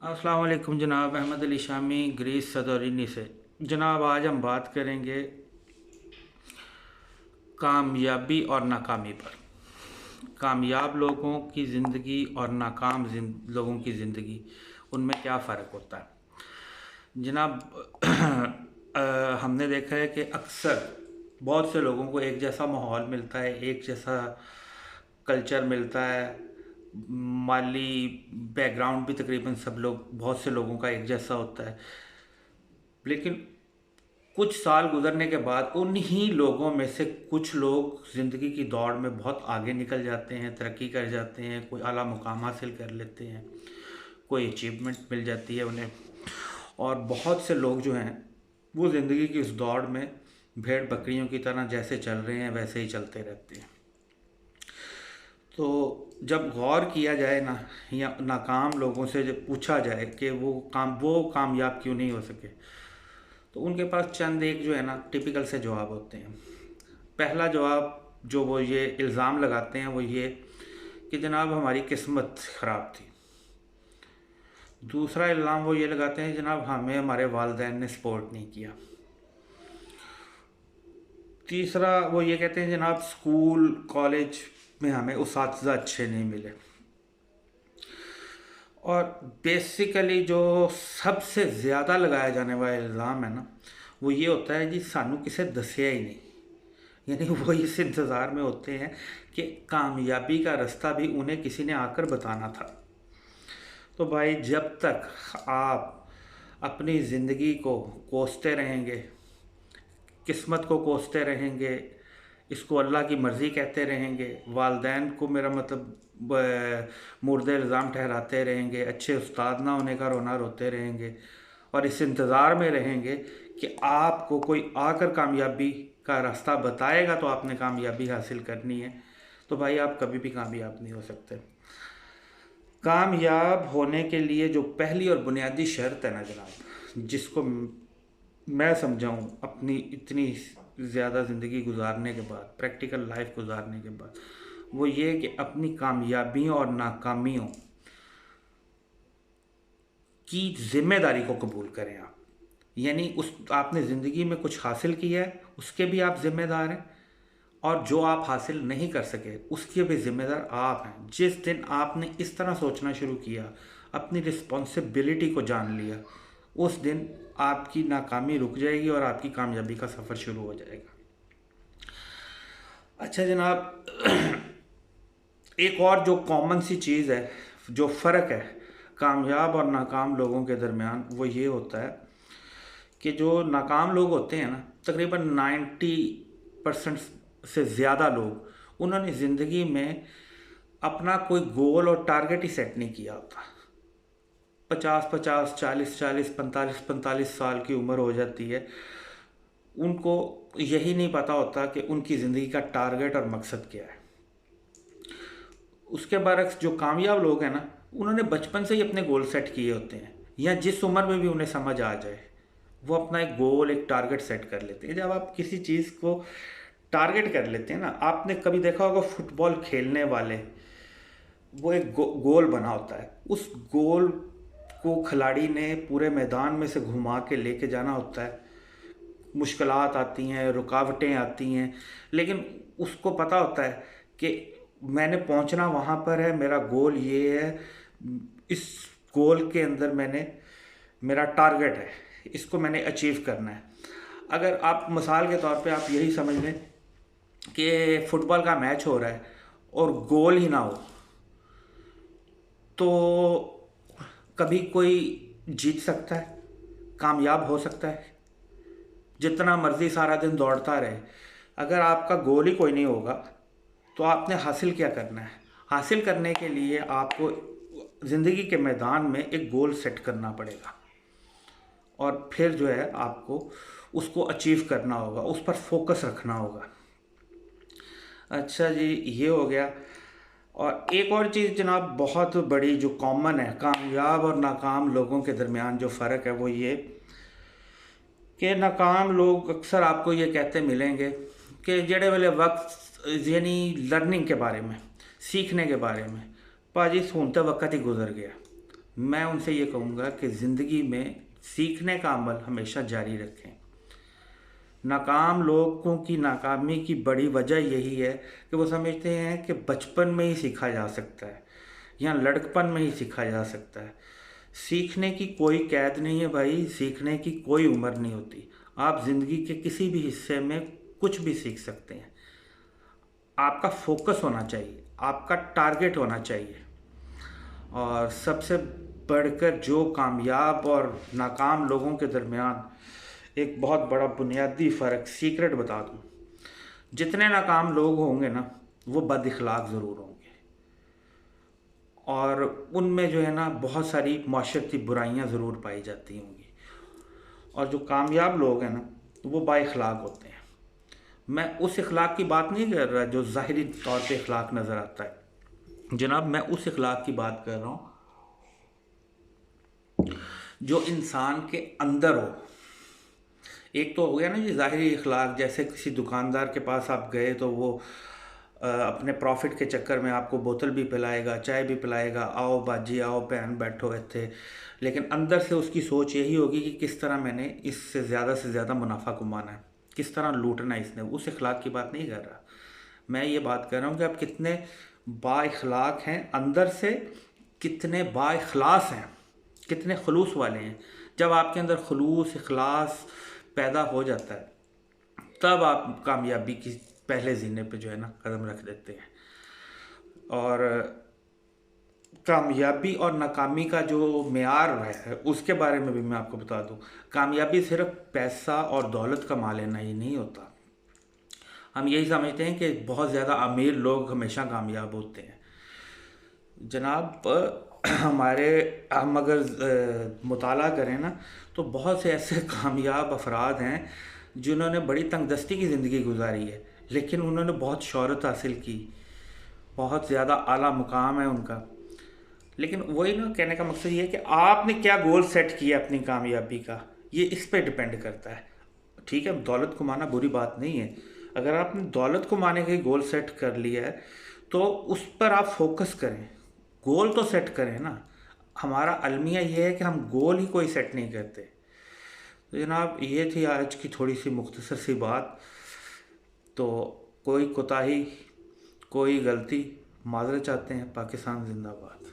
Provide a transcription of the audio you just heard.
अस्सलाम वालेकुम जनाब। अहमद अली शामी, ग्रीस सदोरिनी से। जनाब, आज हम बात करेंगे कामयाबी और नाकामी पर। कामयाब लोगों की ज़िंदगी और नाकाम लोगों की ज़िंदगी, उनमें क्या फ़र्क होता है जनाब। हमने देखा है कि अक्सर बहुत से लोगों को एक जैसा माहौल मिलता है, एक जैसा कल्चर मिलता है, माली बैकग्राउंड भी तकरीबन सब लोग, बहुत से लोगों का एक जैसा होता है। लेकिन कुछ साल गुजरने के बाद उन्हीं लोगों में से कुछ लोग ज़िंदगी की दौड़ में बहुत आगे निकल जाते हैं, तरक्की कर जाते हैं, कोई आला मुकाम हासिल कर लेते हैं, कोई अचीवमेंट मिल जाती है उन्हें। और बहुत से लोग जो हैं वो ज़िंदगी की इस दौड़ में भेड़ बकरियों की तरह जैसे चल रहे हैं वैसे ही चलते रहते हैं। तो जब गौर किया जाए ना, या नाकाम लोगों से जब पूछा जाए कि वो कामयाब क्यों नहीं हो सके, तो उनके पास चंद एक जो है ना टिपिकल से जवाब होते हैं। पहला जवाब जो वो ये इल्ज़ाम लगाते हैं वो ये कि जनाब हमारी किस्मत ख़राब थी। दूसरा इल्ज़ाम वो ये लगाते हैं जनाब हमें हमारे वालिदैन ने सपोर्ट नहीं किया। तीसरा वो ये कहते हैं जनाब स्कूल कॉलेज में हमें उसातिज़ा अच्छे नहीं मिले। और बेसिकली जो सबसे ज़्यादा लगाया जाने वाला इल्ज़ाम है ना, वो ये होता है जी सानू किसे दसिया ही नहीं। यानी वो इस इंतज़ार में होते हैं कि कामयाबी का रास्ता भी उन्हें किसी ने आकर बताना था। तो भाई जब तक आप अपनी ज़िंदगी को कोसते रहेंगे, किस्मत को कोसते रहेंगे, इसको अल्लाह की मर्ज़ी कहते रहेंगे, वालदैन को मेरा मतलब मुर्दे इल्ज़ाम ठहराते रहेंगे, अच्छे उस्ताद ना होने का रोना रोते रहेंगे, और इस इंतज़ार में रहेंगे कि आपको कोई आकर कामयाबी का रास्ता बताएगा तो आपने कामयाबी हासिल करनी है, तो भाई आप कभी भी कामयाब नहीं हो सकते। कामयाब होने के लिए जो पहली और बुनियादी शर्त है ना जनाब, जिसको मैं समझाऊँ अपनी इतनी ज़्यादा ज़िंदगी गुजारने के बाद, प्रैक्टिकल लाइफ गुजारने के बाद, वो ये कि अपनी कामयाबियों और नाकामियों की ज़िम्मेदारी को कबूल करें आप। यानी उस आपने ज़िंदगी में कुछ हासिल किया है उसके भी आप ज़िम्मेदार हैं, और जो आप हासिल नहीं कर सके उसके भी ज़िम्मेदार आप हैं। जिस दिन आपने इस तरह सोचना शुरू किया, अपनी रिस्पॉन्सिबिलिटी को जान लिया, उस दिन आपकी नाकामी रुक जाएगी और आपकी कामयाबी का सफ़र शुरू हो जाएगा। अच्छा जनाब, एक और जो कॉमन सी चीज़ है, जो फ़र्क है कामयाब और नाकाम लोगों के दरमियान, वो ये होता है कि जो नाकाम लोग होते हैं ना, तकरीबन 90% से ज़्यादा लोग, उन्होंने ज़िंदगी में अपना कोई गोल और टारगेट ही सेट नहीं किया होता। 50-50, 40-40, 45-45 साल की उम्र हो जाती है, उनको यही नहीं पता होता कि उनकी ज़िंदगी का टारगेट और मकसद क्या है। उसके बरक्स जो कामयाब लोग हैं ना, उन्होंने बचपन से ही अपने गोल सेट किए होते हैं, या जिस उम्र में भी उन्हें समझ आ जाए वो अपना एक गोल, एक टारगेट सेट कर लेते हैं। जब आप किसी चीज़ को टारगेट कर लेते हैं ना, आपने कभी देखा होगा फुटबॉल खेलने वाले, वो एक गोल बना होता है, उस गोल को खिलाड़ी ने पूरे मैदान में से घुमा के लेके जाना होता है। मुश्किलात आती हैं, रुकावटें आती हैं, लेकिन उसको पता होता है कि मैंने पहुंचना वहाँ पर है, मेरा गोल ये है, इस गोल के अंदर मैंने, मेरा टारगेट है, इसको मैंने अचीव करना है। अगर आप मिसाल के तौर पे आप यही समझ लें कि फुटबॉल का मैच हो रहा है और गोल ही ना हो, तो कभी कोई जीत सकता है, कामयाब हो सकता है? जितना मर्जी सारा दिन दौड़ता रहे, अगर आपका गोल ही कोई नहीं होगा तो आपने हासिल क्या करना है? हासिल करने के लिए आपको ज़िंदगी के मैदान में एक गोल सेट करना पड़ेगा, और फिर जो है आपको उसको अचीव करना होगा, उस पर फोकस रखना होगा। अच्छा जी, ये हो गया। और एक और चीज़ जनाब बहुत बड़ी जो कॉमन है कामयाब और नाकाम लोगों के दरमियान, जो फ़र्क है वो ये कि नाकाम लोग अक्सर आपको ये कहते मिलेंगे कि जेड़े वाले वक्त यानी लर्निंग के बारे में, सीखने के बारे में, पाजी हुण तो वक्त ही गुजर गया, मैं उनसे ये कहूँगा कि ज़िंदगी में सीखने का अमल हमेशा जारी रखें। नाकाम लोगों की नाकामी की बड़ी वजह यही है कि वो समझते हैं कि बचपन में ही सीखा जा सकता है या लड़कपन में ही सीखा जा सकता है। सीखने की कोई कैद नहीं है भाई, सीखने की कोई उम्र नहीं होती। आप ज़िंदगी के किसी भी हिस्से में कुछ भी सीख सकते हैं। आपका फोकस होना चाहिए, आपका टारगेट होना चाहिए। और सबसे बढ़कर जो कामयाब और नाकाम लोगों के दरमियान एक बहुत बड़ा बुनियादी फ़र्क सीक्रेट बता दूं, जितने नाकाम लोग होंगे ना वो बद इखलाक ज़रूर होंगे, और उनमें जो है ना बहुत सारी माशरती बुराइयां ज़रूर पाई जाती होंगी। और जो कामयाब लोग हैं ना वो बाइखलाक होते हैं। मैं उस इखलाक की बात नहीं कर रहा जो ज़ाहिरी तौर पे इखलाक नज़र आता है जनाब, मैं उस इखलाक की बात कर रहा हूँ जो इंसान के अंदर हो। एक तो हो गया ना जी ज़ाहिरी इखलाक, जैसे किसी दुकानदार के पास आप गए तो वो अपने प्रॉफिट के चक्कर में आपको बोतल भी पिलाएगा, चाय भी पिलाएगा, आओ बाजी आओ बहन बैठो इत्थे, लेकिन अंदर से उसकी सोच यही होगी कि किस तरह मैंने इससे से ज़्यादा मुनाफा कमाना है, किस तरह लूटना है इसने। उस इखलाक की बात नहीं कर रहा मैं, ये बात कर रहा हूँ कि आप कितने बाइखलाक हैं अंदर से, कितने बाइखलास हैं, कितने खलूस वाले हैं। जब आपके अंदर खलूस इखलास पैदा हो जाता है तब आप कामयाबी की पहले जीने पे जो है ना कदम रख देते हैं। और कामयाबी और नाकामी का जो मेयार है उसके बारे में भी मैं आपको बता दूं, कामयाबी सिर्फ पैसा और दौलत कमा लेना ही नहीं होता। हम यही समझते हैं कि बहुत ज़्यादा अमीर लोग हमेशा कामयाब होते हैं। जनाब हमारे हम अगर मुताला करें ना तो बहुत से ऐसे कामयाब अफराद हैं जिन्होंने बड़ी तंगदस्ती की ज़िंदगी गुजारी है, लेकिन उन्होंने बहुत शोहरत हासिल की, बहुत ज़्यादा आला मुकाम है उनका। लेकिन वही ना, कहने का मकसद ये है कि आपने क्या गोल सेट किया अपनी कामयाबी का, ये इस पे डिपेंड करता है। ठीक है, दौलत कमाना बुरी बात नहीं है, अगर आपने दौलत कमाने का गोल सेट कर लिया है तो उस पर आप फोकस करें, गोल तो सेट करें ना। हमारा अलमिया ये है कि हम गोल ही कोई सेट नहीं करते। तो जनाब ये थी आज की थोड़ी सी मुख्तसर सी बात। तो कोई कोताही, कोई गलती, माजरत चाहते हैं। पाकिस्तान जिंदाबाद।